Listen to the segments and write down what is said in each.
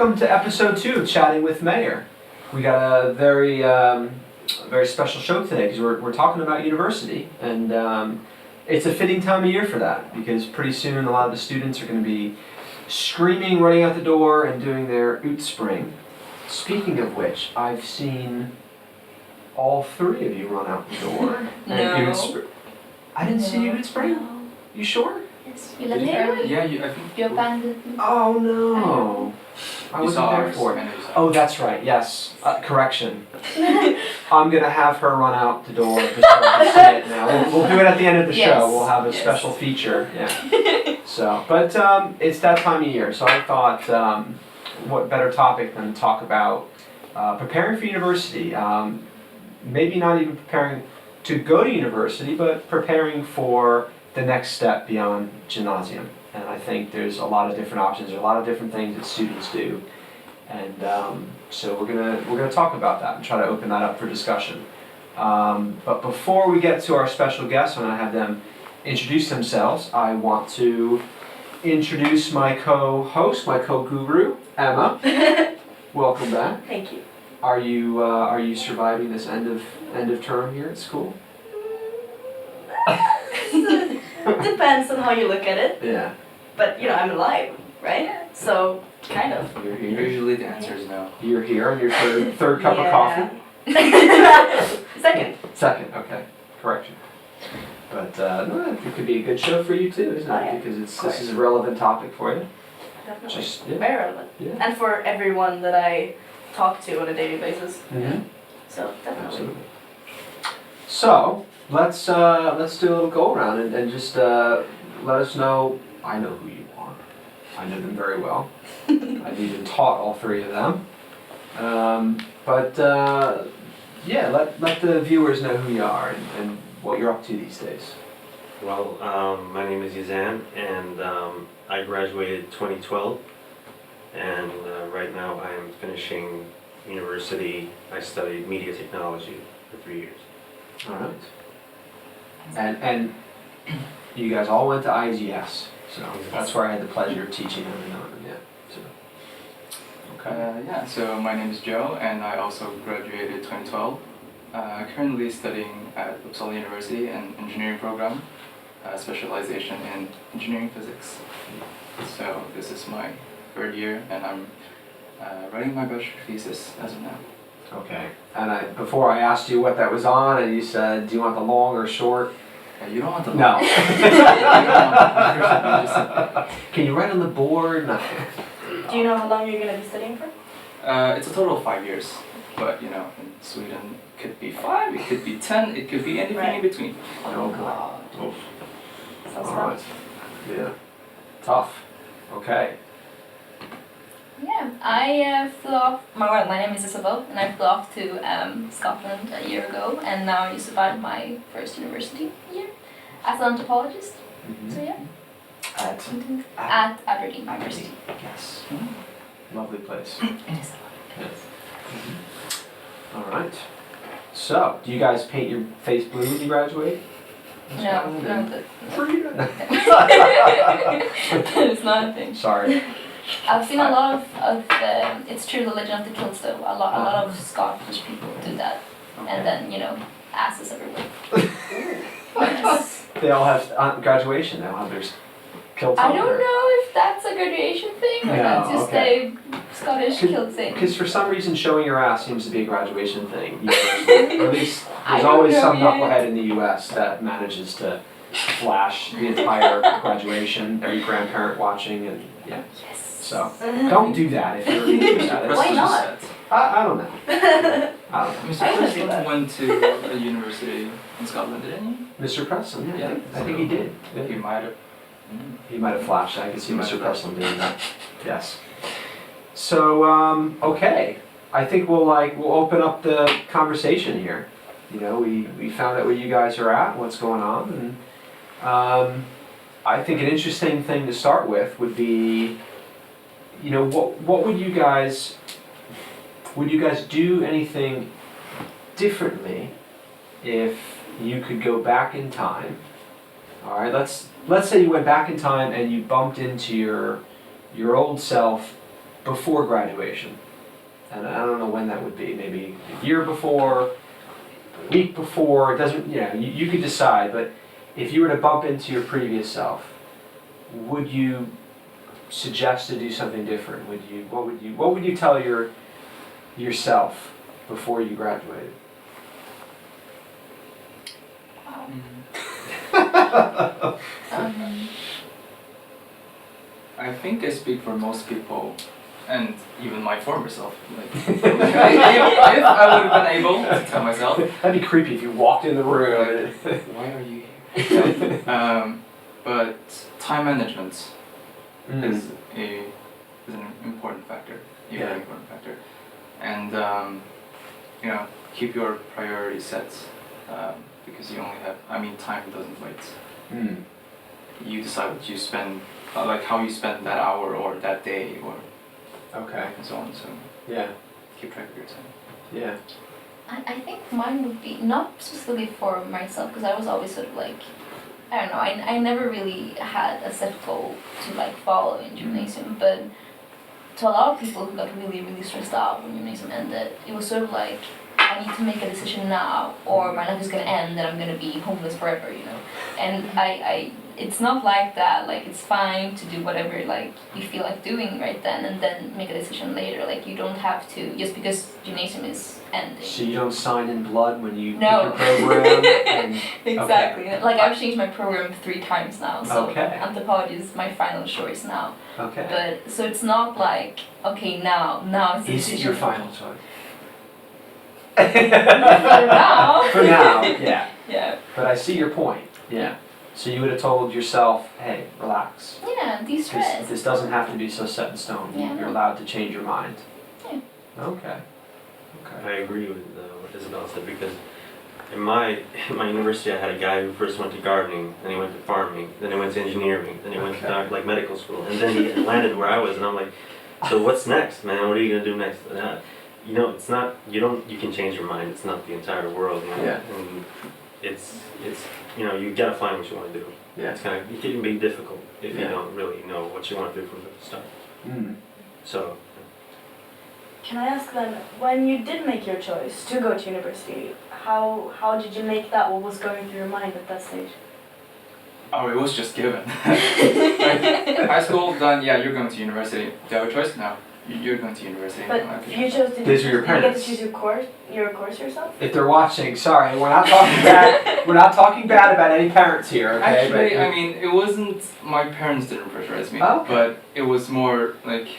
welcome to episode 2 of Chatting with Maier. We got a very special show today because we're talking about university, and it's a fitting time of year for that because pretty soon a lot of the students are going to be screaming, running out the door, and doing their Utspring. Speaking of which, I've seen all 3 of you run out the door. No. I didn't see you Utspring? No. You sure? Yes, you left early. Yeah, I think You abandoned me. Oh no. I wasn't there for it. Oh, that's right, yes. Correction. I'm going to have her run out the door just so I can see it now. We'll do it at the end of the show. We'll have a special feature. Yeah. So, but it's that time of year, so I thought what better topic than to talk about preparing for university. Maybe not even preparing to go to university, but preparing for the next step beyond gymnasium. And I think there's a lot of different options, there are a lot of different things that students do. And so we're gonna talk about that and try to open that up for discussion. But before we get to our special guests, I'm gonna have them introduce themselves. I want to introduce my co-host, my co-guru, Emma. Welcome back. Thank you. Are you surviving this end of term here at school? Depends on how you look at it. Yeah. But I'm alive, right? So kind of. You're here. Usually the answer is no. You're here on your third cup of coffee? Second. Second, okay. Correction. But no, it could be a good show for you too, isn't it? Oh, yeah. Because this is a relevant topic for you. Definitely. Just, yeah. Very relevant. Yeah. And for everyone that I talk to on a daily basis. Mm-hmm. So definitely. Absolutely. So let's do a little go around and just let us know. I know who you are. I know them very well. I've even taught all 3 of them. Yeah, let the viewers know who you are and what you're up to these days. Well, my name is Yazan, and I graduated 2012, and right now I am finishing university. I studied media technology for 3 years. All right. And you guys all went to IGS, so that's where I had the pleasure of teaching them and knowing them. Yeah. So. Okay. Yeah, so my name is Joe, and I also graduated 2012. Currently studying at Uppsala University, an engineering program, specialization in engineering physics. So this is my 3rd year, and I'm writing my bachelor thesis as of now. Okay. And before I asked you what that was on, and you said, "Do you want the long or short?" You don't want the No. you don't want the Can you write on the board? No. Do you know how long you're gonna be studying for? It's a total of 5 years, but in Sweden it could be 5, it could be 10, it could be anything in between. Oh God. Oh. Sounds All fun. right. Yeah. Tough. Okay. Yeah, I flew off. My name is Isabel, and I flew off to Scotland a year ago, and now I survived my first university year as an anthropologist. Mm-hmm. So yeah, At at Aberdeen University. Yes. Lovely place. It is. Yes. All right. So, do you guys paint your face blue when you graduate? No, that It's is not a thing. Sorry. I've seen a lot of it's true, the Legend of the Kills though. A lot of Scottish people do that, and then asses everywhere. Yes. They all have graduation. They all have their kilts on. I don't know if that's a graduation thing or No, that's just a Scottish kilt thing. Because for some reason, showing your ass seems to be a graduation thing. Universally. Or at least I there's don't always know some yet. knucklehead in the U.S. that manages to flash the entire graduation. Every grandparent watching, and yeah. Yes. So don't do that if you're into that. Why not? I don't know. I don't know. Mr. I wanna do Preston that. went to a university in Scotland, didn't he? Mr. Preston, yeah, Yeah. I think he did. Yeah. He might have. He might have flashed. I can see He might Mr. have. Preston doing that. Yes. So okay, I think we'll open up the conversation here. We found out where you guys are at, what's going on, and I think an interesting thing to start with would be, what would you guys do anything differently if you could go back in time? All right, let's say you went back in time and you bumped into your old self before graduation, and I don't know when that would be, maybe a year before, a week before, it doesn't, you could decide, but if you were to bump into your previous self, would you suggest to do something different? What would you tell yourself before you graduated? I think I speak for most people, and even my former self. Like, if I would have been able to tell myself, That'd be creepy if you walked in the room. why are you here? But time management is an important factor, a very important factor, and keep your priorities set, because you only have. I mean, time doesn't wait. You decide what you spend, like how you spend that hour or that day or and so on. So keep track of your time. Yeah. I think mine would be not specifically for myself, because I was always sort of like, I don't know, I never really had a set goal to like follow in gymnasium, but to a lot of people who got really, really stressed out when gymnasium ended, it was sort of like, I need to make a decision now or my life is going to end and I'm going to be homeless forever, And it's not like that, like it's fine to do whatever like you feel like doing right then and then make a decision later. Like you don't have to, just because gymnasium is ending. So you don't sign in blood when you No. pick your program? Exactly. Like I've changed my program 3 times now, so Okay. anthropology is my final choice now. Okay. But so it's not like, okay, now it's the Is it decision. your final choice? For now. For now, yeah. Yeah. But I see your point. Yeah. So you would have told yourself, hey, relax. Yeah, de-stress. This doesn't have to be so set in stone. Yeah. You're allowed to change your mind. Yeah. Okay. I agree with what Isabel said, because in my university I had a guy who first went to gardening, then he went to farming, then he went to engineering, then he went to medical school, and then he landed where I was, and I'm like, so what's next, man? What are you gonna do next? It's not, you can change your mind, it's not the entire world, Yeah. And it's you gotta find what you want to do. Yeah. It can be difficult if you don't really know what you want to do from the start. So. Can I ask then, when you did make your choice to go to university, how did you make that? What was going through your mind at that stage? Oh, it was just given. Like, high school done. Yeah, you're going to university. Do you have a choice? No. You're going to university. But you chose to. These are your you get parents. to choose your course yourself. If they're watching, sorry, we're not talking bad. We're not talking bad about any parents here, okay? Actually, I mean, it wasn't. My parents didn't pressurize me, but it was more like,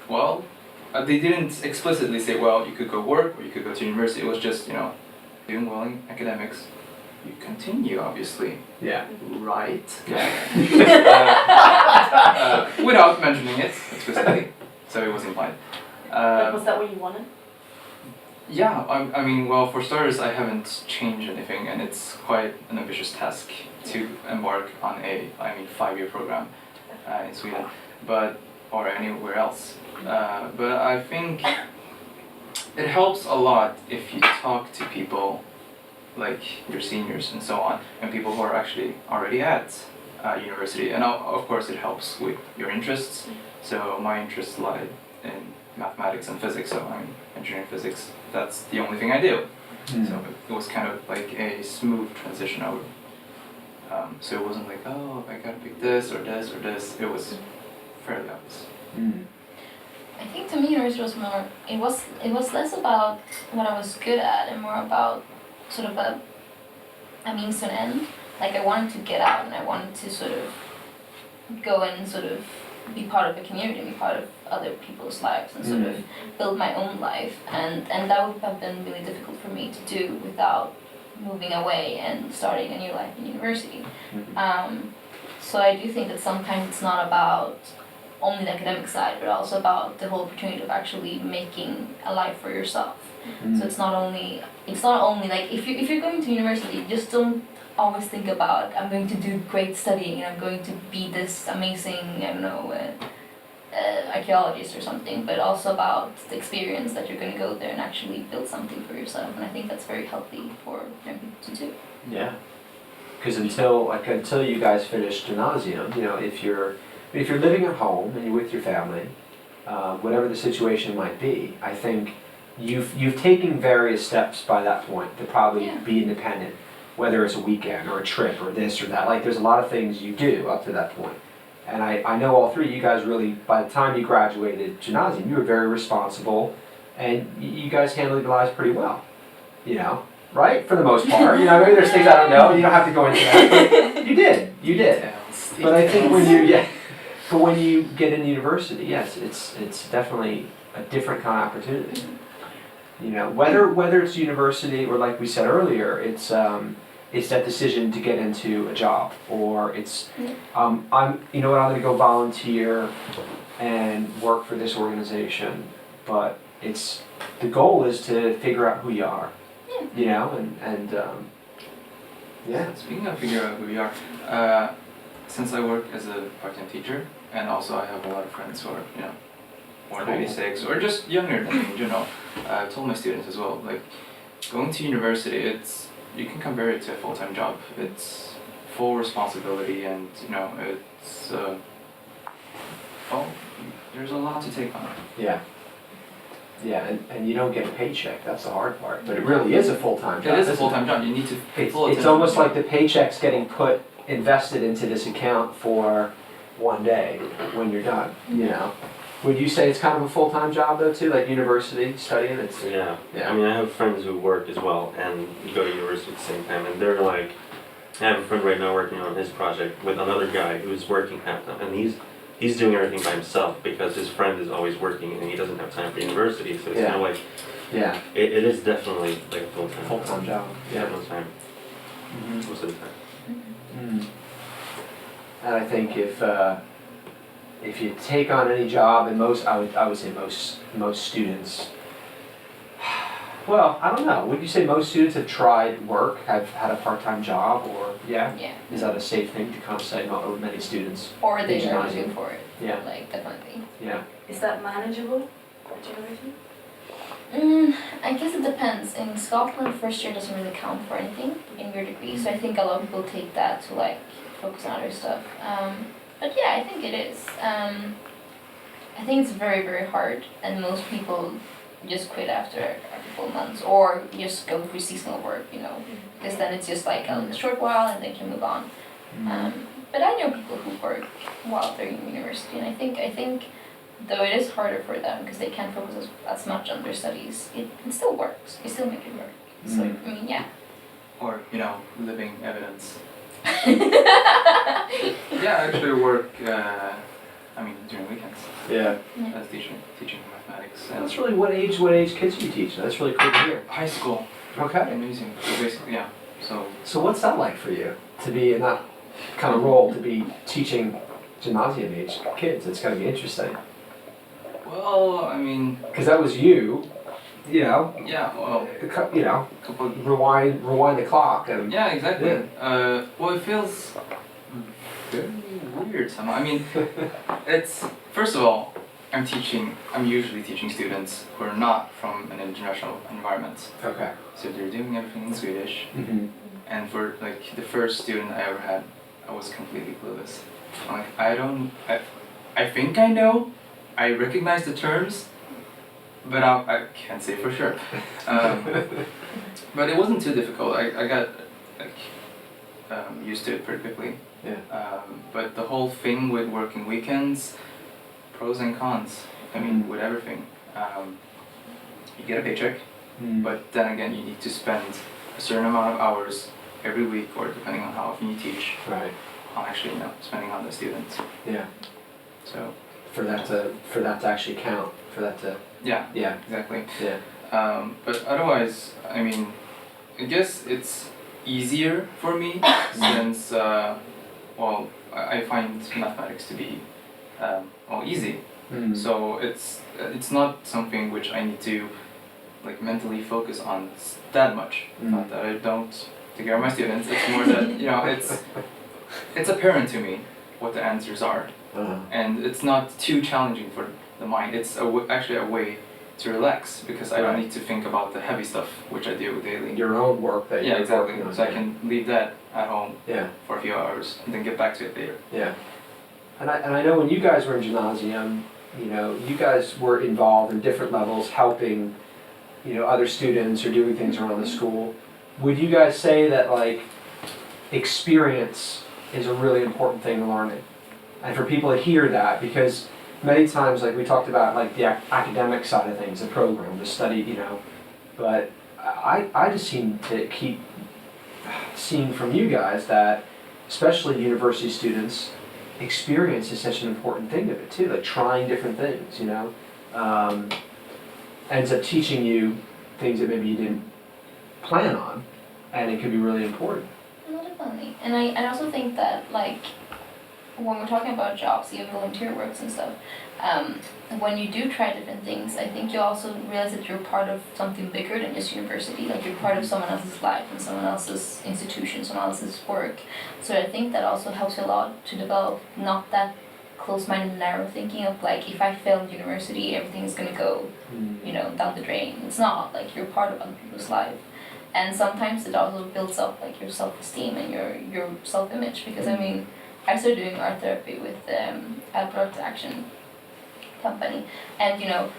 well, they didn't explicitly say, well, you could go work or you could go to university. It was just, doing well in academics. You continue, obviously. Yeah. Right. Yeah. Without mentioning it explicitly, so it was implied. But was that what you wanted? Yeah, I mean, well, for starters, I haven't changed anything, and it's quite an ambitious task to embark on a 5-year program in Sweden, or anywhere else. But I think it helps a lot if you talk to people like your seniors and so on, and people who are actually already at university. And of course it helps with your interests. So my interests lie in mathematics and physics, so I'm engineering physics. That's the only thing I do. So it was kind of like a smooth transition over. So it wasn't like, oh, I gotta pick this or this or this. It was fairly obvious. I think to me university was more, it was less about what I was good at and more about sort of a means to an end. Like I wanted to get out and I wanted to sort of go and sort of be part of a community, be part of other people's lives and sort of build my own life, and that would have been really difficult for me to do without moving away and starting a new life in university. So I do think that sometimes it's not about only the academic side, but also about the whole opportunity of actually making a life for yourself. So it's not only like if you're going to university, just don't always think about I'm going to do great studying and I'm going to be this amazing archaeologist or something, but also about the experience that you're going to go there and actually build something for yourself. And I think that's very healthy for young people to do. Yeah, because until you guys finish gymnasium, if you're living at home and you're with your family, whatever the situation might be, I think you've taken various steps by that point to probably Yeah. be independent, whether it's a weekend or a trip or this or that. Like there's a lot of things you do up to that point. And I know all three of you guys really, by the time you graduated gymnasium, you were very responsible and you guys handled your lives pretty well, you know, right? For the most part. You know, maybe there's things I don't know, you don't have to go into that, but you did. Details. But I think when you get into university, yes, it's definitely a different kind of opportunity. You know, whether it's university or like we said earlier, it's that decision to get into a job, or it's I'm you know what, I'm gonna go volunteer and work for this organization, but it's the goal is to figure out who you are. Yeah. You know, and yeah. Speaking of figuring out who we are, since I work as a part-time teacher, and also I have a lot of friends who are, you know, born in '96 or just younger than me, you know, I've told my students as well, like, going to university, you can compare it to a full-time job. It's full responsibility, and you know, it's there's a lot to take on. Yeah. Yeah, and you don't get a paycheck, that's the hard part, but it really is a full-time job. It is a isn't full-time job. You need to pay full It's attention. almost like the paycheck's getting invested into this account for one day when you're done, you know? Would you say it's kind of a full-time job though too, like university studying? It's Yeah. Yeah. I mean, I have friends who work as well and go to university at the same time, and they're like, I have a friend right now working on his project with another guy who's working half time, and he's doing everything by himself because his friend is always working and he doesn't have time for university, so it's Yeah. kind of like, yeah, it is definitely like a full-time full-time job. Yeah, Yeah. no time, Mhm. most of the time. Mm. And I think if you take on any job, and I would say most students. Well, I don't know. Would you say most students have tried work, have had a part-time job, or yeah? Yeah. Is that a safe thing to kind of say about many students? Or they are Gymnasium. looking for it. Yeah. Like, definitely. Yeah. Is that manageable at university? I guess it depends. In Scotland, first year doesn't really count for anything in your degree, so I think a lot of people take that to like focus on other stuff. But yeah, I think it is. I think it's very, very hard, and most people just quit after a couple of months, or just go through seasonal work, you know, because then it's just like a short while and they can move on. But I know people who work while they're in university, and I think though it is harder for them because they can't focus as much on their studies, it still works. You still make it work. So I mean, yeah. Or, you know, living evidence. Yeah, I actually work, during weekends Yeah. as teaching mathematics. And That's really what age kids do you teach? That's really cool to hear. high school, Okay. amazing. So basically, yeah. So what's that like for you to be in that kind of role, to be teaching gymnasium age kids? It's gotta be interesting. Well, I mean, Because that was you, you know, yeah, well, you know, couple. rewind the clock and Yeah, exactly. Yeah. Well, it feels very weird somehow. I mean, it's first of all, I'm usually teaching students who are not from an international environment. okay. So they're doing everything in Swedish. Mm-hmm. And for like the first student I ever had, I was completely clueless. I'm like, I think I know, I recognize the terms, but I can't say for sure. But it wasn't too difficult. I got like used to it pretty quickly. Yeah. But the whole thing with working weekends, pros and cons. I mean, with everything. You get a paycheck, but then again, you need to spend a certain amount of hours every week, or depending on how often you teach, Right. on actually, you know, spending on the students. Yeah. So For that to actually count. For that to. yeah, Yeah. exactly. Yeah. But otherwise, I mean, I guess it's easier for me since, I find mathematics to be, easy. Mm. So it's not something which I need to like mentally focus on that much. Not that I don't take care of my students. It's more that, you know, it's apparent to me what the answers are, and it's not too challenging for the mind. It's actually a way to relax because I don't Right. need to think about the heavy stuff which I do daily. Your own work that Yeah, you're exactly. working on. So I can leave that at home Yeah. for a few hours and then get back to it later. Yeah. And I know when you guys were in gymnasium, you know, you guys were involved in different levels, helping, you know, other students or doing things around the school. Would you guys say that like experience is a really important thing to learning? And for people to hear that, because many times, like we talked about, like the academic side of things, the program, the study, you know, but I just seem to keep seeing from you guys that, especially university students, experience is such an important thing of it too, like trying different things, you know, ends up teaching you things that maybe you didn't plan on, and it can be really important. No, definitely. And I also think that, like, when we're talking about jobs, even volunteer works and stuff, when you do try different things, I think you also realize that you're part of something bigger than just university. Like, you're part of someone else's life and someone else's institution, someone else's work. So I think that also helps you a lot to develop not that close-minded, narrow thinking of, like, if I fail university, everything's gonna go, you know, down the drain. It's not. Like, you're part of other people's life. And sometimes it also builds up, like, your self-esteem and your self-image. Because, I mean, I started doing art therapy with Art Action company, and you know,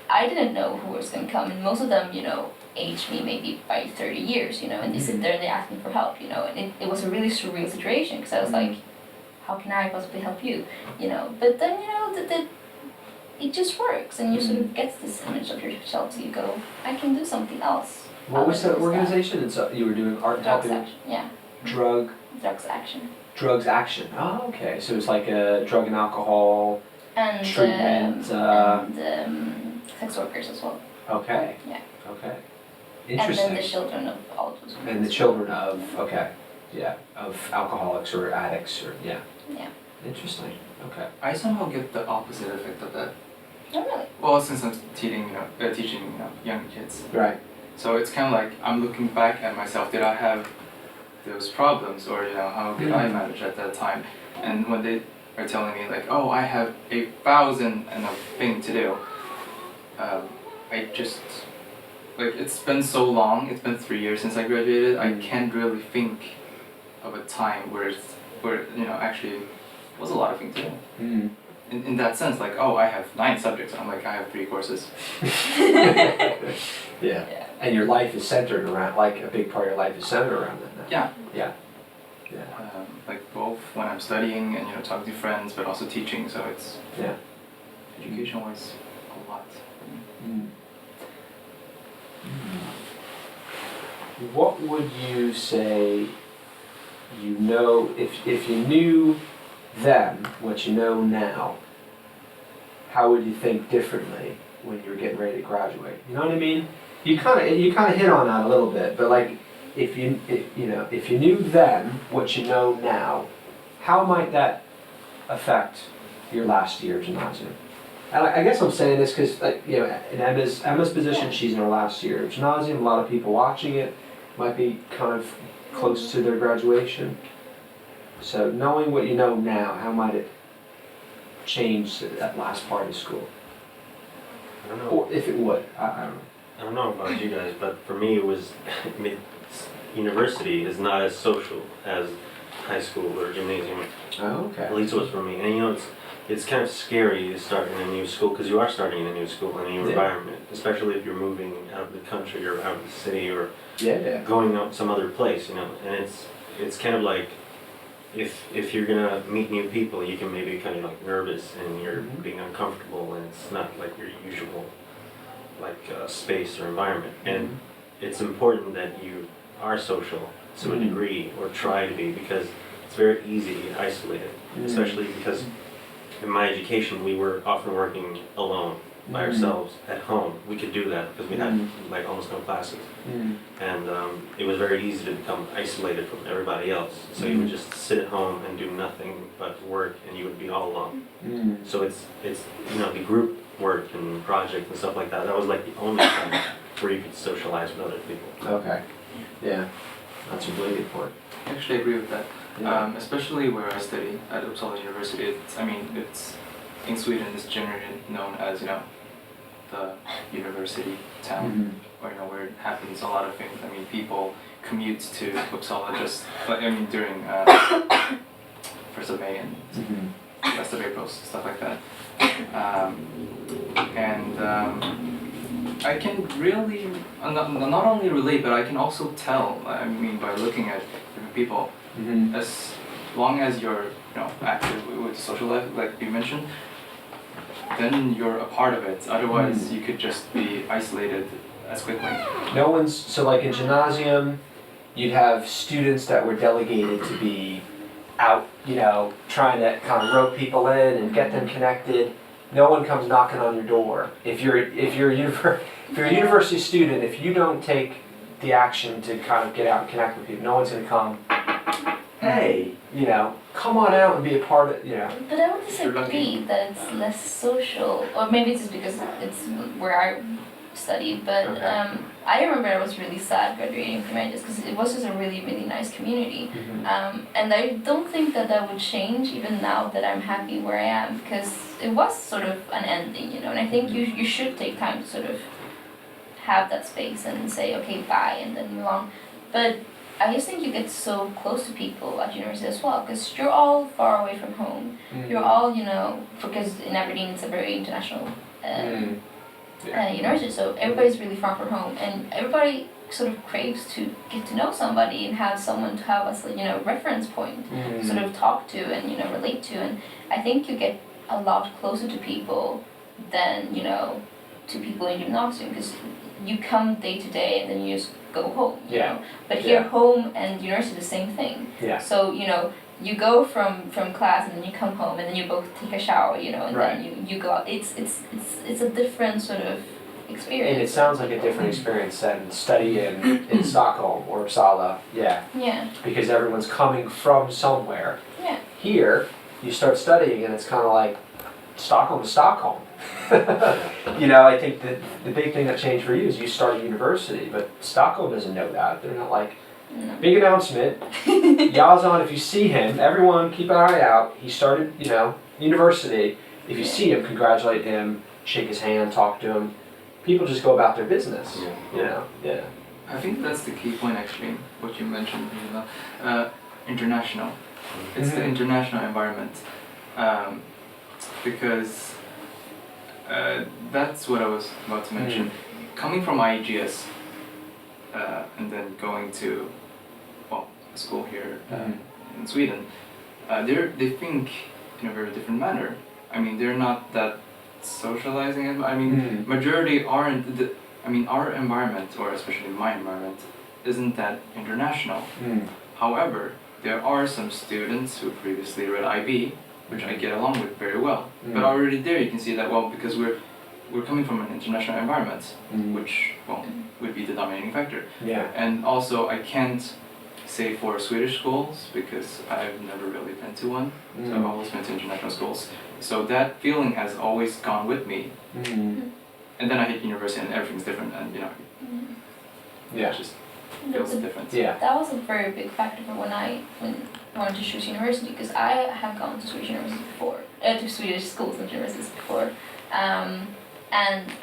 I didn't know who was going to come, and most of them, you know, aged me maybe by 30 years, you know, and they sit there and they ask me for help, you know, and it was a really surreal situation, because I was like, how can I possibly help you, you know, but then, you know, it just works, and you sort of get this image of yourself, so you go, I can do something else. What was the organization? And so you were doing art Drugs helping? Action, yeah. Drugs Action. Drugs Action. Oh, okay. So it's like a drug and alcohol And treatment. Sex workers as well. Okay. Yeah. Okay. And Interesting. then the children of all those. And the children of, okay, yeah, of alcoholics or addicts or, yeah. Yeah. Interesting, okay. I somehow get the opposite effect of that. Oh, really? Well, since I'm teaching young kids. Right. So it's kind of like I'm looking back at myself. Did I have those problems, or you know, how did I manage at that time? And when they are telling me like, oh, I have 1,000 and a thing to do, I just like, it's been so long. It's been 3 years since I graduated. I can't really think of a time where you know, actually was a lot of things to do. In that sense, like, oh, I have 9 subjects. I'm like, I have 3 courses. Yeah. And your life is centered around, like a big part of your life is centered around that now. Yeah. Yeah. Like both when I'm studying and, you know, talking to friends, but also teaching. So it's, Yeah. education-wise, a lot. What would you say, you know, if you knew then what you know now, how would you think differently when you were getting ready to graduate? You know what I mean? You kind of hit on that a little bit, but like, if you knew then what you know now, how might that affect your last year of gymnasium? And I guess I'm saying this because, like, you know, in Emma's position, she's in her last year of gymnasium. A lot of people watching it might be kind of close to their graduation. So knowing what you know now, how might it change that last part of school? I don't know. Or if it would, I don't know. I don't know about you guys, but for me it was, university is not as social as high school or gymnasium. Oh, okay. At least it was for me. And you know, it's kind of scary to start in a new school, because you are starting in a new school, in a new environment, especially if you're moving out of the country or out of the city or going out some other place, you know. And it's kind of like, if you're gonna meet new people, you can maybe kind of like nervous and you're being uncomfortable, and it's not like your usual space or environment. And it's important that you are social to a degree, or try to be, because it's very easy to get isolated, especially because in my education we were often working alone by ourselves at home. We could do that because we had like almost no classes, and it was very easy to become isolated from everybody else. So you would just sit at home and do nothing but work, and you would be all alone. So it's you know, the group work and project and stuff like that, that was like the only time where you could socialize with other people. Okay. Yeah. That's a really good point. I actually agree with that. Yeah. Especially where I study at Uppsala University. It's in Sweden it's generally known as, you know, the university town, or you know, where it happens a lot of things. I mean, people commute to Uppsala just, during 1st of May and rest of April, stuff like that. I can really not only relate, but I can also tell. I mean, by looking at different people, Mm-hmm. as long as you're active with social life, like you mentioned, then you're a part of it. Otherwise, you could just be isolated as quickly. No one's, so like in gymnasium, you'd have students that were delegated to be out, trying to kind of rope people in and get them connected. No one comes knocking on your door. If you're a university student, if you don't take the action to kind of get out and connect with people, no one's gonna come, hey, come on out and be a part of, But I would disagree that it's less social, or maybe it's just because it's where I studied, but Okay. I remember I was really sad graduating from it just because it was just a really, really nice community. Mm-hmm. And I don't think that would change even now that I'm happy where I am, because it was sort of an ending, and I think you should take time to sort of have that space and say, okay, bye, and then move on. But I just think you get so close to people at university as well, because you're all far away from home. You're all, because in Aberdeen it's a very international university, so everybody's really far from home, and everybody sort of craves to get to know somebody and have someone to have as a reference point, sort of talk to and relate to, and I think you get a lot closer to people than to people in gymnasium, because you come day to day and then you just go home. But here, home and university the same thing. Yeah. So you go from class and then you come home and then you both take a shower, and Right. then you go out. It's a different sort of experience. And it sounds like a different experience than studying in Stockholm or Uppsala. Yeah. Yeah. Because everyone's coming from somewhere. Yeah. Here, you start studying and it's kind of like Stockholm to Stockholm. I think that the big thing that changed for you is you started university, but Stockholm doesn't know that. They're not like, No. big announcement, Yazan, if you see him, everyone keep an eye out. He started, university. If you see him, congratulate him, shake his hand, talk to him. People just go about their business, Yeah. I think that's the key point, actually, what you mentioned, international. It's the international environment, because that's what I was about to mention. Coming from IEGS and then going to a school here in Sweden, they think in a very different manner. I mean, they're not that socializing. I mean, majority aren't. Our environment, or especially my environment, isn't that international. However, there are some students who previously read IB, which I get along with very well. But already there, you can see that because we're coming from an international environment, which would be the dominating factor. Yeah. And also, I can't say for Swedish schools because I've never really been to one. So I've always been to international schools. So that feeling has always gone with me. And then I hit university and everything's different, and it just feels different. Yeah. That was a very big factor for when I wanted to choose university, because I have gone to Swedish universities before, to Swedish schools and universities before, and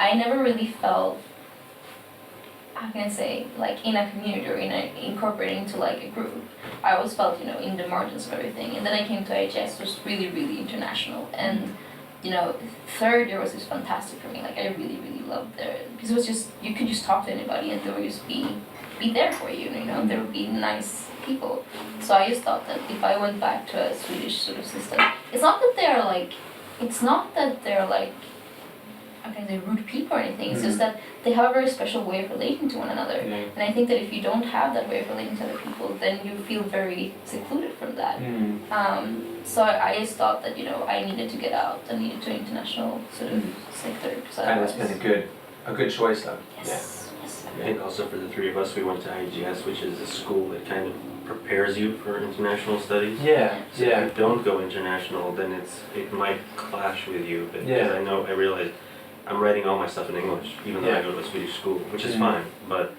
I never really felt, how can I say, like in a community or incorporated into like a group. I always felt, in the margins of everything. And then I came to IHS, which was really, really international. And, third year was just fantastic for me. Like, I really, really loved it. Because it was just, you could just talk to anybody and they would just be there for you, there would be nice people. So I just thought that if I went back to a Swedish sort of system, it's not that they're like, how can I say, rude people or anything. It's just that they have a very special way of relating to one another. Yeah. And I think that if you don't have that way of relating to other people, then you feel very secluded from that. So I just thought that, I needed to get out. I needed to international sort of sector. And it's been a good choice though. Yes. I think also for the three of us, we went to IEGS, which is a school that kind of prepares you for international studies. Yeah. So if you don't go international, then it might clash with you. But I realized I'm writing all my stuff in English, even though I go to a Swedish school, which is fine. But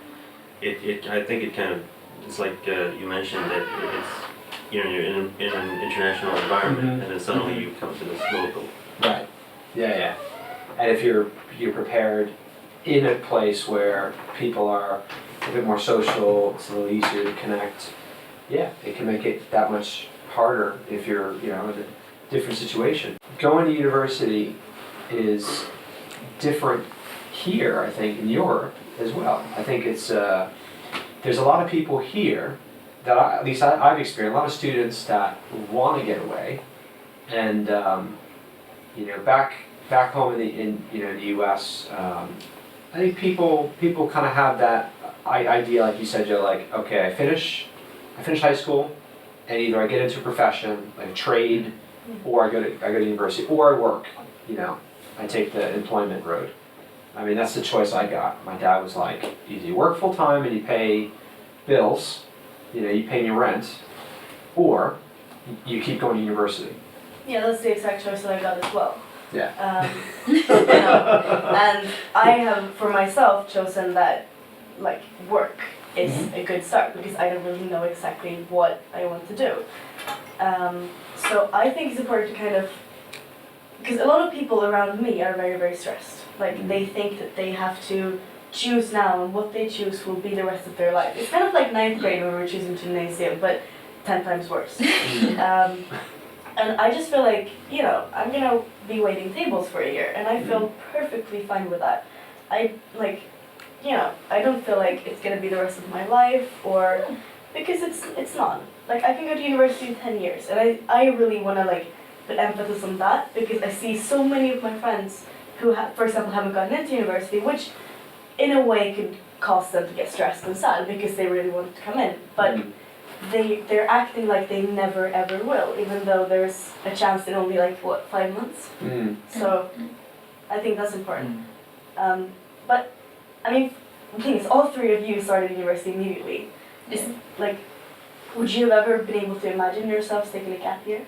I think it kind of, it's like you mentioned that it's, you're in an international environment, and then suddenly you come to this local. Right. Yeah. And if you're prepared in a place where people are a bit more social, it's a little easier to connect. Yeah, it can make it that much harder if you're, different situation. Going to university is different here, I think, in Europe as well. I think it's, there's a lot of people here that at least I've experienced, a lot of students that want to get away. And, you know, back home in the U.S., I think people kind of have that idea, like you said, Joe, like, okay, I finish high school, and either I get into a profession, like a trade, or I go to university, or I work, you know, I take the employment road. I mean, that's the choice I got. My dad was like, either you work full time and you pay bills, you know, you pay your rent, or you keep going to university. Yeah, that's the exact choice that I got as well. Yeah. You know, and I have, for myself, chosen that, like, work is a good start because I don't really know exactly what I want to do. So I think it's important to kind of, because a lot of people around me are very, very stressed. Like, they think that they have to choose now, and what they choose will be the rest of their life. It's kind of like 9th grade when we were choosing gymnasium, but 10 times worse. And I just feel like, you know, I'm gonna be waiting tables for a year, and I feel perfectly fine with that. I, like, you know, I don't feel like it's gonna be the rest of my life, or, because it's not. Like, I can go to university in 10 years, and I really wanna, like, put emphasis on that, because I see so many of my friends who, for example, haven't gotten into university, which in a way could cause them to get stressed and sad, because they really want to come in. But they're acting like they never ever will, even though there's a chance in only, like, what, 5 months? So I think that's important. But I mean, the thing is, all 3 of you started university immediately. Like, would you have ever been able to imagine yourselves taking a gap year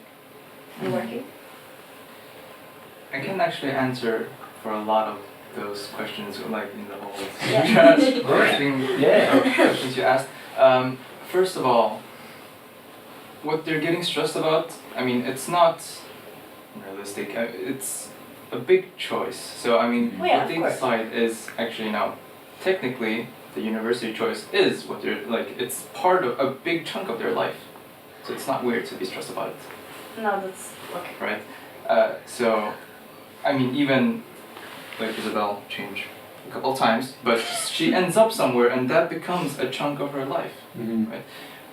and working? I can actually answer for a lot of those questions, like in the whole questions you asked. First of all, what they're getting stressed about, I mean, it's not realistic. It's a big choice. So, I mean, what they decide is actually, now, technically, the university choice is what they're, like, it's part of a big chunk of their life. So it's not weird to be stressed about it. No, that's okay. Right? So, I mean, even, like, Isabel changed a couple times, but she ends up somewhere, and that becomes a chunk of her life, right?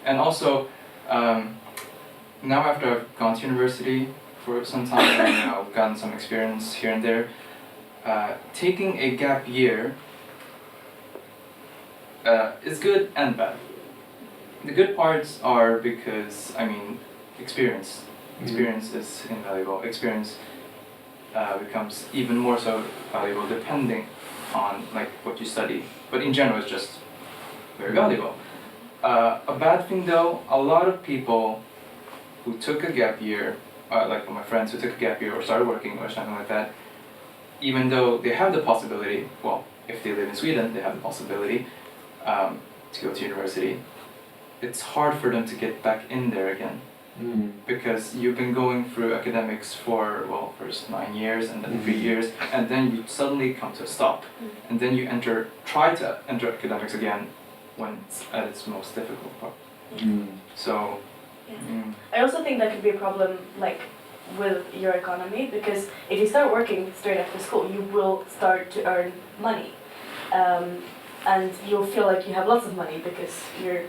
And also, now after I've gone to university for some time, and, you know, gotten some experience here and there, taking a gap year is good and bad. The good parts are because, I mean, experience. Experience is invaluable. Experience becomes even more so valuable depending on, like, what you study. But in general, it's just very valuable. A bad thing though, a lot of people who took a gap year, like my friends who took a gap year or started working or something like that, even though they have the possibility, well, if they live in Sweden, they have the possibility to go to university, it's hard for them to get back in there again. Because you've been going through academics for, well, first 9 years and then 3 years, and then you suddenly come to a stop. And then you try to enter academics again when it's at its most difficult part. So, I also think that could be a problem, like, with your economy, because if you start working straight after school, you will start to earn money. And you'll feel like you have lots of money because you're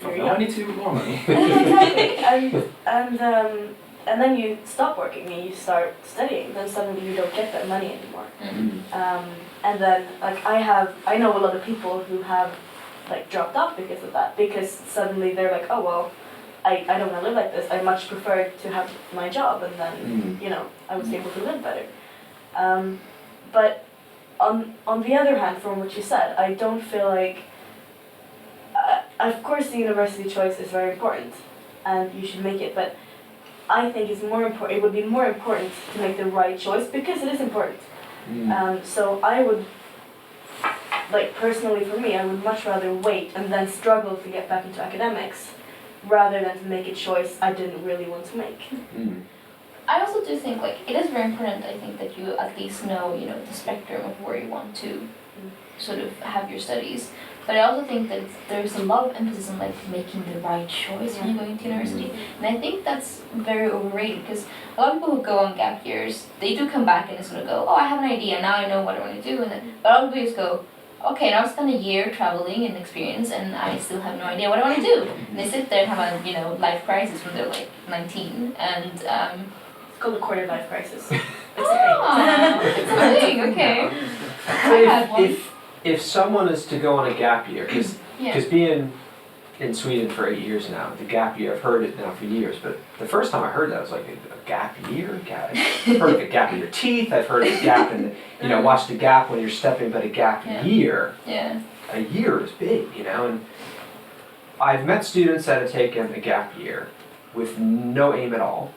from no money to more money. Exactly. And then you stop working and you start studying, then suddenly you don't get that money anymore. And then, like, I know a lot of people who have, like, dropped off because of that, because suddenly they're like, oh well, I don't want to live like this. I much prefer to have my job, and then you know, I was able to live better. But on the other hand, from what you said, I don't feel like. Of course, the university choice is very important, and you should make it. But I think it's more important. It would be more important to make the right choice, because it is important. So I would, like, personally for me, I would much rather wait and then struggle to get back into academics, rather than to make a choice I didn't really want to make. I also do think, like, it is very important, I think, that you at least know, you know, the spectrum of where you want to sort of have your studies. But I also think that there's a lot of emphasis on like making the right choice when you're going to university, and I think that's very overrated because a lot of people who go on gap years, they do come back and they sort of go, oh, I have an idea, now I know what I want to do, and then, but a lot of people just go, okay, now I've spent a year traveling and experience, and I still have no idea what I want to do. And they sit there and have a life crisis when they're like 19, and It's called a quarter life crisis. it's a thing, okay. I had one. If someone is to go on a gap year, because being in Sweden for 8 years now, the gap year, I've heard it now for years, but the first time I heard that, I was like, a gap year? I've heard of a gap in your teeth, I've heard of a gap in the, watch the gap when you're stepping, but a gap year, a year is big, and I've met students that have taken a gap year with no aim at all,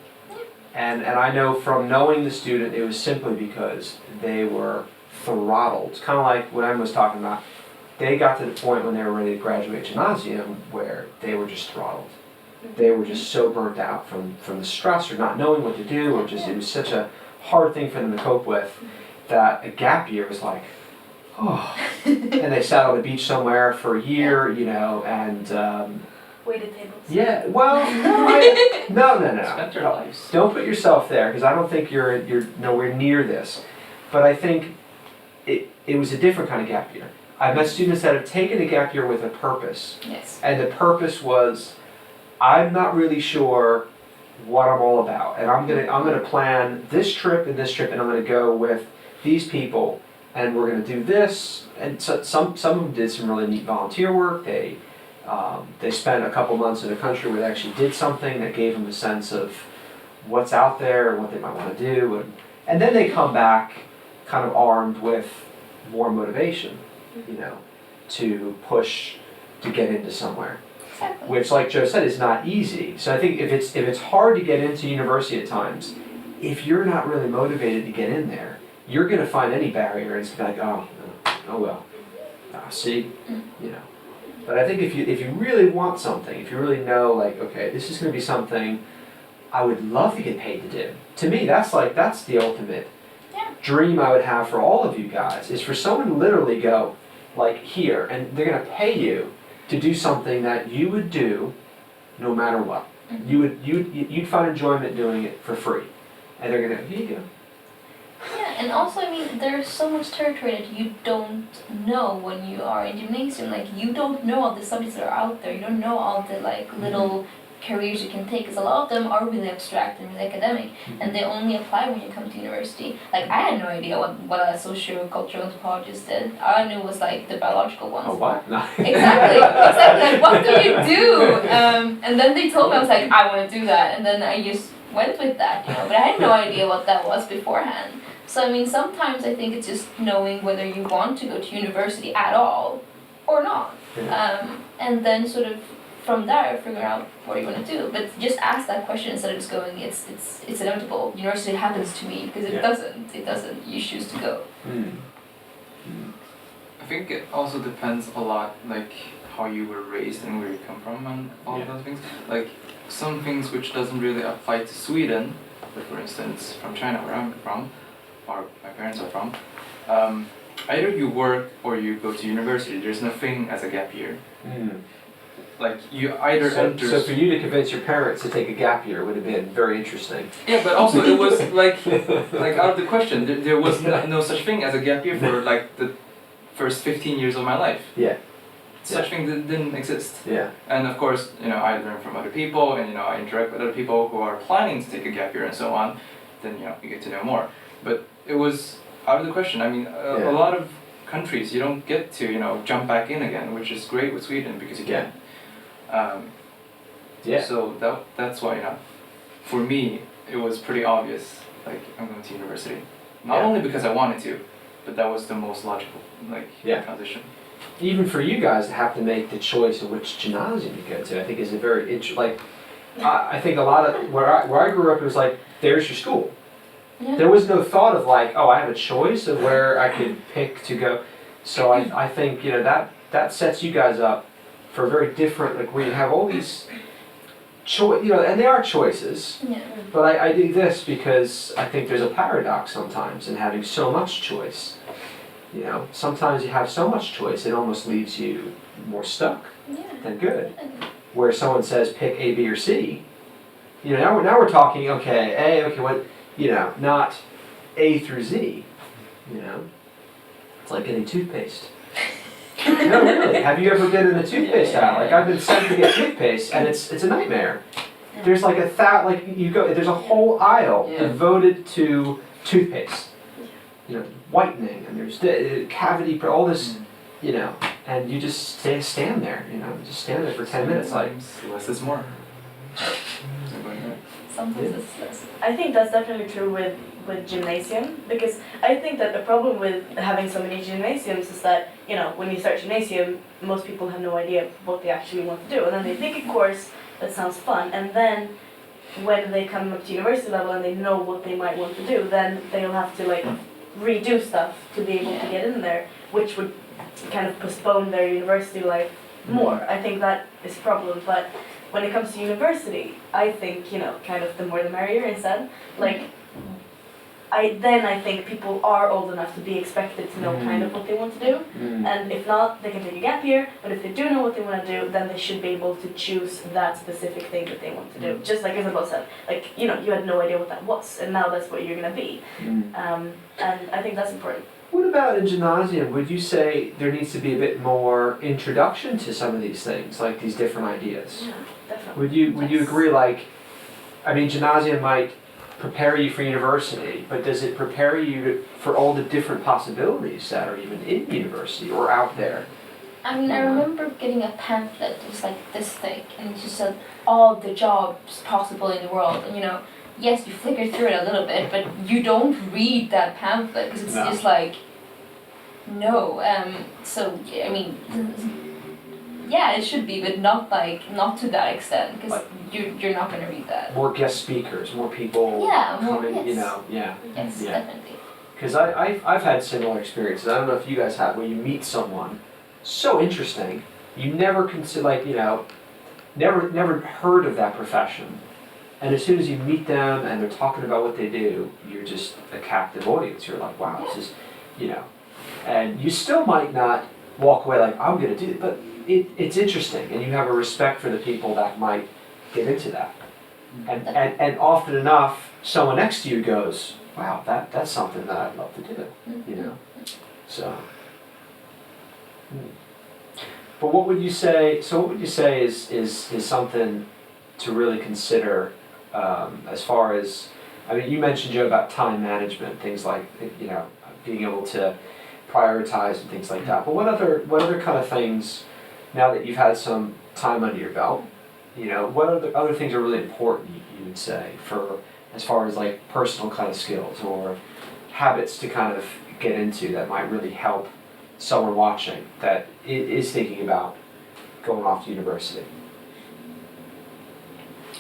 and I know from knowing the student, it was simply because they were throttled. It's kind of like what I was talking about. They got to the point when they were ready to graduate gymnasium where they were just throttled. They were just so burnt out from the stress or not knowing what to do, or just it was such a hard thing for them to cope with that a gap year was like, oh. And they sat on the beach somewhere for a year, and Waited tables. yeah, well, no. Spent their lives. Don't put yourself there, because I don't think you're nowhere near this. But I think it was a different kind of gap year. I've met students that have taken a gap year with a purpose. Yes. And the purpose was, I'm not really sure what I'm all about. And I'm gonna plan this trip, and I'm gonna go with these people, and we're gonna do this. And so some of them did some really neat volunteer work. They spent a couple months in a country where they actually did something that gave them a sense of what's out there and what they might want to do. And then they come back kind of armed with more motivation, to push to get into somewhere. Exactly. Which, like Joe said, is not easy. So I think if it's hard to get into university at times, if you're not really motivated to get in there, you're going to find any barrier and it's like, oh well, see, But I think if you really want something, if you really know, like, okay, this is going to be something I would love to get paid to do. To me, that's the ultimate dream I would have for all of you guys, is for someone to literally go, like, here, and they're going to pay you to do something that you would do no matter what. You'd find enjoyment doing it for free. And they're going to, here you go. Yeah, and also, there's so much territory that you don't know when you are in gymnasium. Like, you don't know all the subjects that are out there. You don't know all the, little careers you can take, because a lot of them are really abstract and really academic, and they only apply when you come to university. Like, I had no idea what a socio-cultural anthropologist did. All I knew was, the biological ones. Oh, what? No. Exactly. Like, what do you do? And then they told me, I was like, I want to do that, and then I just went with that, But I had no idea what that was beforehand. So, sometimes I think it's just knowing whether you want to go to university at all or not. Yeah. And then sort of from there figure out what you want to do. But just ask that question instead of just going, it's inevitable. University happens to me, because it doesn't. It doesn't. You choose to go. I think it also depends a lot, how you were raised and where you come from and all of those things. Like, some things which doesn't really apply to Sweden, but for instance, from China, where I'm from, or my parents are from, either you work or you go to university. There's nothing as a gap year. Like, you either enter... So for you to convince your parents to take a gap year would have been very interesting. Yeah, but also it was like out of the question. There was no such thing as a gap year for the first 15 years of my life. Yeah. Such thing didn't exist. Yeah. And of course, I learn from other people, and I interact with other people who are planning to take a gap year and so on. Then you get to know more. But it was out of the question. A lot of countries you don't get to jump back in again, which is great with Sweden because you can. So that's why for me it was pretty obvious. Like, I'm going to university, not only because I wanted to, but that was the most logical transition. Even for you guys to have to make the choice of which gymnasium you go to, I think is a very I think a lot of where I grew up, it was like, there's your school. Yeah. There was no thought of I have a choice of where I could pick to go. So I think that sets you guys up for a very different, where you have all these and they are choices. Yeah. But I do this because I think there's a paradox sometimes in having so much choice. You know, sometimes you have so much choice it almost leaves you more stuck Yeah. than good. Where someone says pick A, B, or C, you know, now we're talking, okay, A, okay, what, you know, not A through Z, you know? It's like getting toothpaste. No, really, have you ever been in the toothpaste aisle? Like, I've been sent to get toothpaste, and it's a nightmare. There's like there's a whole aisle devoted to toothpaste. You know, whitening, and there's cavity, all this, you know, and you just stand there, you know, just stand there for 10 minutes, like. Less is more. Sometimes it's less. I think that's definitely true with gymnasium, because I think that the problem with having so many gymnasiums is that, you know, when you start gymnasium, most people have no idea what they actually want to do, and then they pick a course that sounds fun, and then when they come up to university level and they know what they might want to do, then they'll have to like redo stuff to be able to get in there, which would kind of postpone their university life more. I think that is a problem, but when it comes to university, I think, you know, kind of the more the merrier instead. Like, I think people are old enough to be expected to know kind of what they want to do, and if not, they can take a gap year, but if they do know what they want to do, then they should be able to choose that specific thing that they want to do. Just like Isabel said, like, you know, you had no idea what that was, and now that's what you're going to be. And I think that's important. What about in gymnasium? Would you say there needs to be a bit more introduction to some of these things, like these different ideas? Yeah, definitely. Would you agree, like, I mean, gymnasium might prepare you for university, but does it prepare you for all the different possibilities that are even in university or out there? I mean, I remember getting a pamphlet that was like this thick, and it just said all the jobs possible in the world. And you know, yes, you flicker through it a little bit, but you don't read that pamphlet because it's just like, no. So I mean, yeah, it should be, but not to that extent, because you're not going to read that. More guest speakers, more people coming, yes. you know, Yes, definitely. Because I've had similar experiences. I don't know if you guys have, where you meet someone so interesting, you never consider, like, you know, never heard of that profession, and as soon as you meet them and they're talking about what they do, you're just a captive audience. You're like, wow, this is, you know, and you still might not walk away like, I'm going to do it, but it's interesting, and you have a respect for the people that might get into that. And often enough, someone next to you goes, wow, that's something that I'd love to do, you know. So, but what would you say? So, what would you say is something to really consider as far as? I mean, you mentioned, Joe, about time management, things like, you know, being able to prioritize and things like that. But what other kind of things, now that you've had some time under your belt, you know, what other things are really important, you would say, for as far as like personal kind of skills or habits to kind of get into that might really help someone watching that is thinking about going off to university?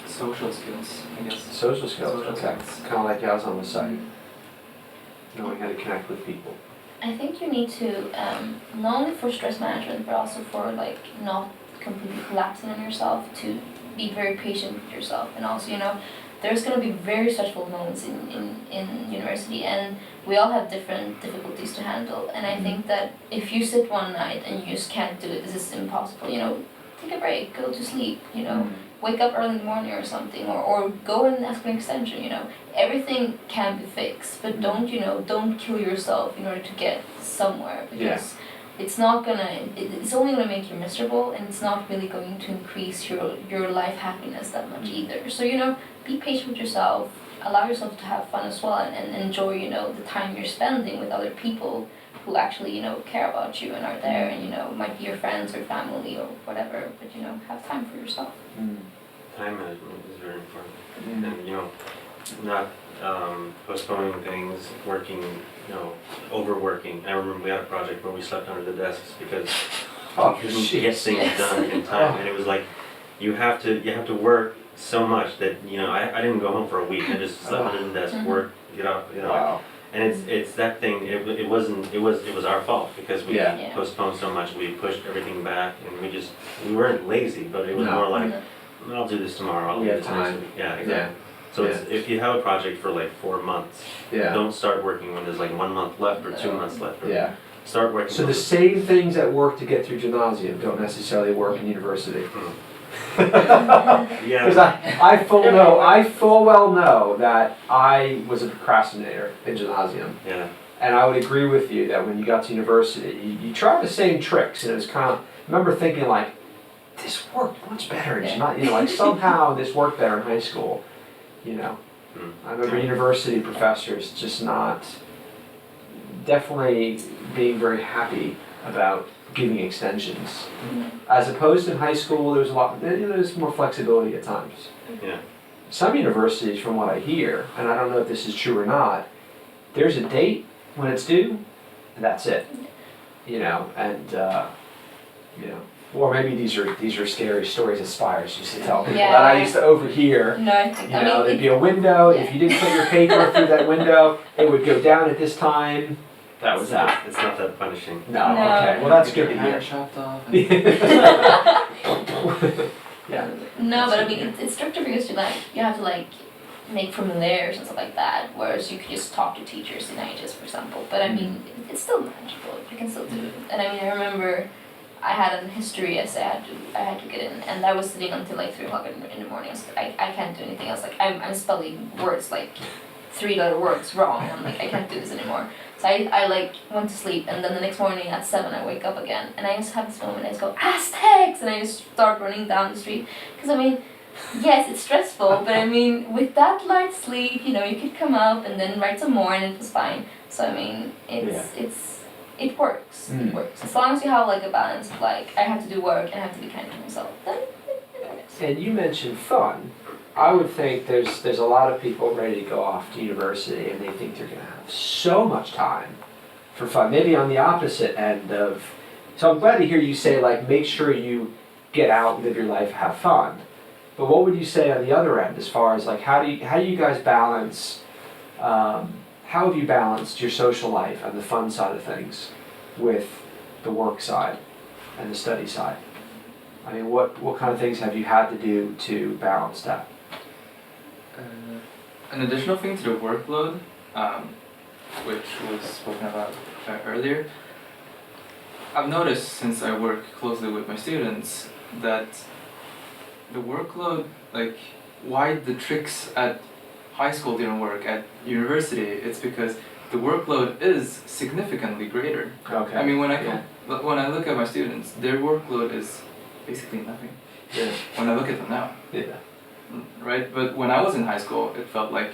Social skills, I guess. Social skills, Social okay. skills. Kind of like Yazan was saying, knowing how to connect with people. I think you need to, not only for stress management, but also for like not completely collapsing on yourself, to be very patient with yourself. And also, you know, there's going to be very stressful moments in university, and we all have different difficulties to handle. And I think that if you sit one night and you just can't do it, this is impossible, you know, take a break, go to sleep, you know, wake up early in the morning or something, or go and ask for an extension, you know. Everything can be fixed, but don't kill yourself in order to get somewhere, because it's not gonna, it's only gonna make you miserable, and it's not really going to increase your life happiness that much either. So, you know, be patient with yourself, allow yourself to have fun as well, and enjoy, you know, the time you're spending with other people who actually, you know, care about you and are there, and, you know, might be your friends or family or whatever, but, you know, have time for yourself. Time management is very important, and, you know, not postponing things, working, you know, overworking. I remember we had a project where we slept under the desks because we couldn't get things done in time, and it was like you have to work so much that, you know, I didn't go home for a week. I just slept under the desk, work, get up, you know. Wow. And it's that thing. It was our fault because we postponed so much. We pushed everything back, and we weren't lazy, but it was more like, I'll do this tomorrow. I'll do this next week. Yeah, exactly. Yeah. So if you have a project for like 4 months, don't start working when there's like 1 month left or 2 months left. Or start working. So the same things that work to get through gymnasium don't necessarily work in university. Yeah. Because I full well know that I was a procrastinator in gymnasium. Yeah. And I would agree with you that when you got to university, you tried the same tricks, and it was kind of, I remember thinking like, this worked much better in gymnasium, you know, like somehow this worked better in high school, you know. I remember university professors just not, definitely being very happy about giving extensions. As opposed to in high school, there's a lot, you know, there's more flexibility at times. Yeah. Some universities, from what I hear, and I don't know if this is true or not, there's a date when it's due, and that's it. You know, and you know, or maybe these are scary stories that Spires used to tell people that I used to overhear. No, I think, You know, there'd be a window. If you didn't put your paper through that window, it would go down at this time. That was that. It's not that punishing. No, No. okay. Well, that's good to Your hear. hair chopped off. Yeah. No, but I mean, it's stricter because you have to make formulaires and stuff like that, whereas you could just talk to teachers in ages, for example. But I mean, it's still manageable. You can still do it. And I mean, I remember I had a history essay I had to get in, and I was sitting until 3 o'clock in the morning. I was like, I can't do anything else. I'm spelling words 3-letter words wrong. I'm like, I can't do this anymore. So I went to sleep, and then the next morning at 7 I wake up again, and I just have this moment. I just go Aztecs, and I just start running down the street because I mean. Yes, it's stressful, but I mean, with that light sleep, you know, you could come up and then write some more, and it was fine. So I mean, it works. It works as long as you have a balance of I have to do work and I have to be kind to myself. Then it works. And you mentioned fun. I would think there's a lot of people ready to go off to university, and they think they're going to have so much time for fun. Maybe on the opposite end of. So I'm glad to hear you say make sure you get out, live your life, have fun. But what would you say on the other end, as far as how do you guys balance? How have you balanced your social life and the fun side of things with the work side and the study side? I mean, what kind of things have you had to do to balance that? An additional thing to the workload, which was spoken about earlier, I've noticed since I work closely with my students that the workload, why the tricks at high school didn't work at university, it's because the workload is significantly greater. Okay. I mean, when I look at my students, their workload is basically nothing. Yeah. When I look at them now. Yeah. Right? But when I was in high school, it felt like,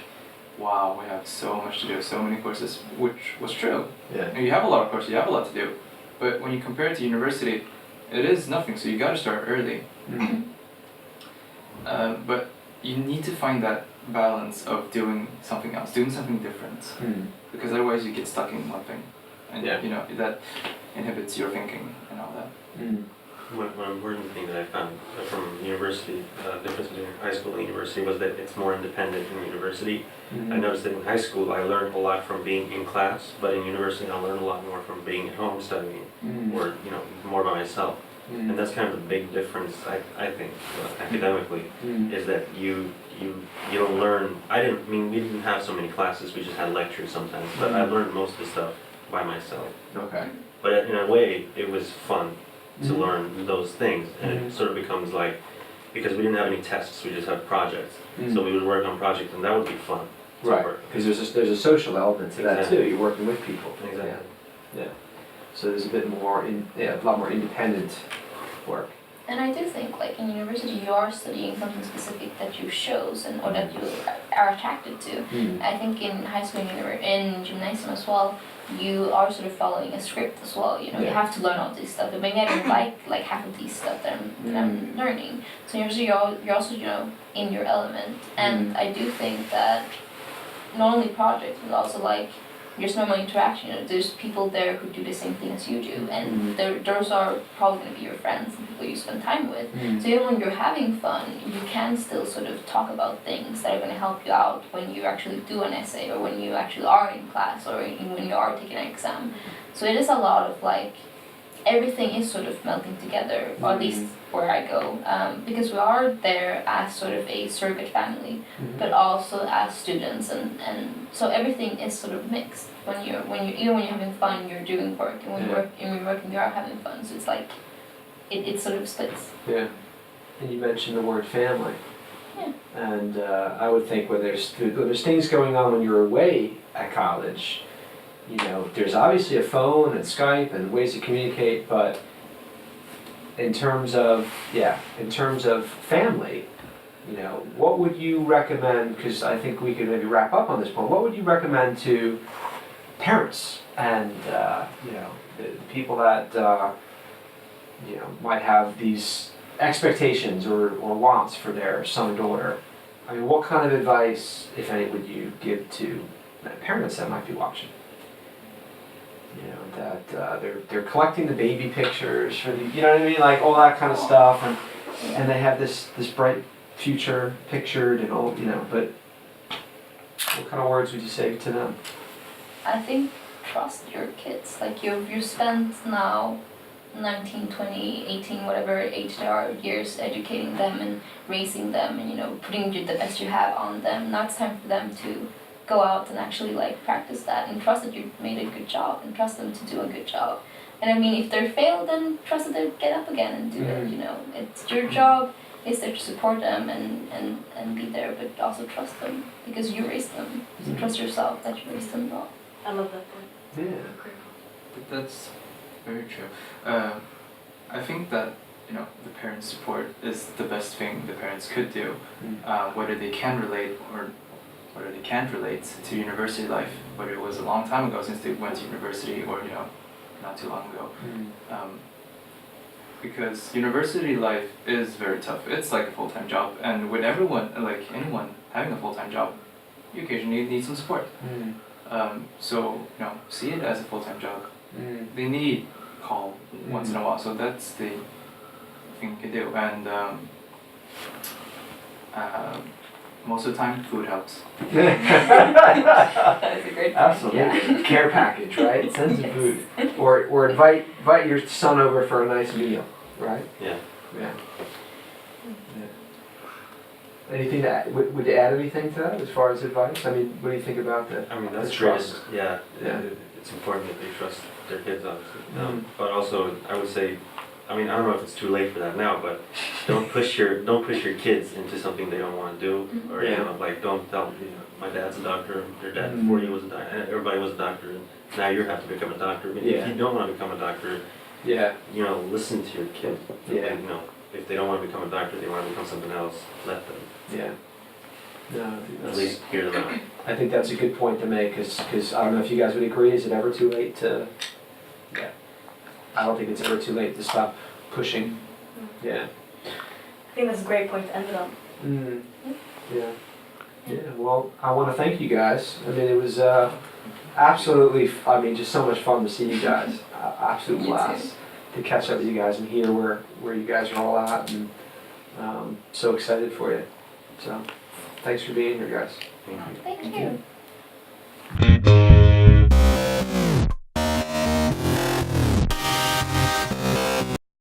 wow, we have so much to do, so many courses, which was true. Yeah. And you have a lot of courses, you have a lot to do. But when you compare it to university, it is nothing, so you gotta start early. Mm-hmm. But you need to find that balance of doing something else, doing something different. Mm. Because otherwise you get stuck in one thing. And Yeah. you know, that inhibits your thinking and all that. Mm. One important thing that I found from university, the difference between high school and university was that it's more independent in university. Mm-hmm. I noticed that in high school I learned a lot from being in class, but in university I learned a lot more from being at home studying, Mm. or more by myself. Mm. And that's kind of the big difference, I think, academically, Mm. is that you don't learn. We didn't have so many classes, we just had lectures sometimes, but I learned most of the stuff by myself. Okay. But in a way, it was fun to Mhm. learn those things, and Mhm. it sort of becomes because we didn't have any tests, we just had projects. Mm. So we would work on projects, and that would be fun. to Right. work. Because there's a social element to that Exactly. too. You're working with people. Exactly. Yeah. So there's a bit more a lot more independent work. And I do think, in university, you are studying something specific that you chose or that you are attracted to. Mm. I think in high school and in gymnasium as well, you are sort of following a script as well. You know, you Yeah. have to learn all this stuff. But maybe I don't like half of these stuff that I'm learning. So you're also in your element. And I do think that not only projects, but also there's normal interaction. There's people there who do the same thing as you do, and those are probably going to be your friends and people you spend time with. Mm. So even when you're having fun, you can still sort of talk about things that are going to help you out when you actually do an essay, or when you actually are in class, or when you are taking an exam. So it is a lot of everything is sort of melting together, or at least where I go, because we are there as sort of a surrogate family, but also as students, and so everything is sort of mixed. When you're even when you're having fun, you're doing work, and when you're working, you are having fun. So it's like it sort of splits. Yeah. And you mentioned the word family. Yeah. And I would think when there's things going on when you're away at college, you know, there's obviously a phone and Skype and ways to communicate, but in terms of family, you know, what would you recommend, because I think we could maybe wrap up on this point, what would you recommend to parents and, you know, the people that, you know, might have these expectations or wants for their son or daughter? I mean, what kind of advice, if any, would you give to parents that might be watching? You know, that they're collecting the baby pictures for the, you know what I mean, like all that kind of stuff, and they have this bright future pictured and all, you know, but what kind of words would you say to them? I think trust your kids. Like you spent now 19, 20, 18, whatever age they are, years educating them and raising them and, you know, putting the best you have on them. Now it's time for them to go out and actually like practice that and trust that you made a good job and trust them to do a good job. And I mean, if they fail, then trust that they'll get up again and do it, you know. It's your job is there to support them and be there, but also trust them because you raised them. So trust yourself that you raised them well. I love that point. Yeah. That's very true. I think that, you know, the parents' support is the best thing the parents could do, whether they can relate or whether they can't relate to university life, whether it was a long time ago since they went to university or, you know, not too long ago. Because university life is very tough. It's like a full-time job, and with everyone, like anyone having a full-time job, you occasionally need some support. So, you know, see it as a full-time job. They need call once in a while, so that's the thing you can do. And most of the time, food helps. That's a great point. Absolutely. Yeah. Care package, right? Send some food. Or invite your son over for a nice meal, right? Yeah. Yeah. Anything to add? Would you add anything to that as far as advice? I mean, what do you think about that? I mean, that's the great. trust? Yeah. Yeah. It's important that they trust their kids, obviously. But also, I would say, I mean, I don't know if it's too late for that now, but don't push your kids into something they don't want to do, or you know, like don't tell them, you know, my dad's a doctor, your dad before you was a doctor, and everybody was a doctor, and now you have to become a doctor. I mean, if you don't want to become a doctor, you know, listen to your kid. And, you know, if they don't want to become a doctor, they want to become something else, let them. Yeah. No, At least hear them out. I think that's a good point to make, because I don't know if you guys would agree, is it ever too late to, I don't think it's ever too late to stop pushing. Yeah. I think that's a great point to end it on. Yeah. Yeah, well, I want to thank you guys. I mean, it was absolutely, I mean, just so much fun to see you guys. Absolute blast to catch up with you guys and hear where you guys are all at, and so excited for you. So, thanks for being here, guys. Thank you. Thank you.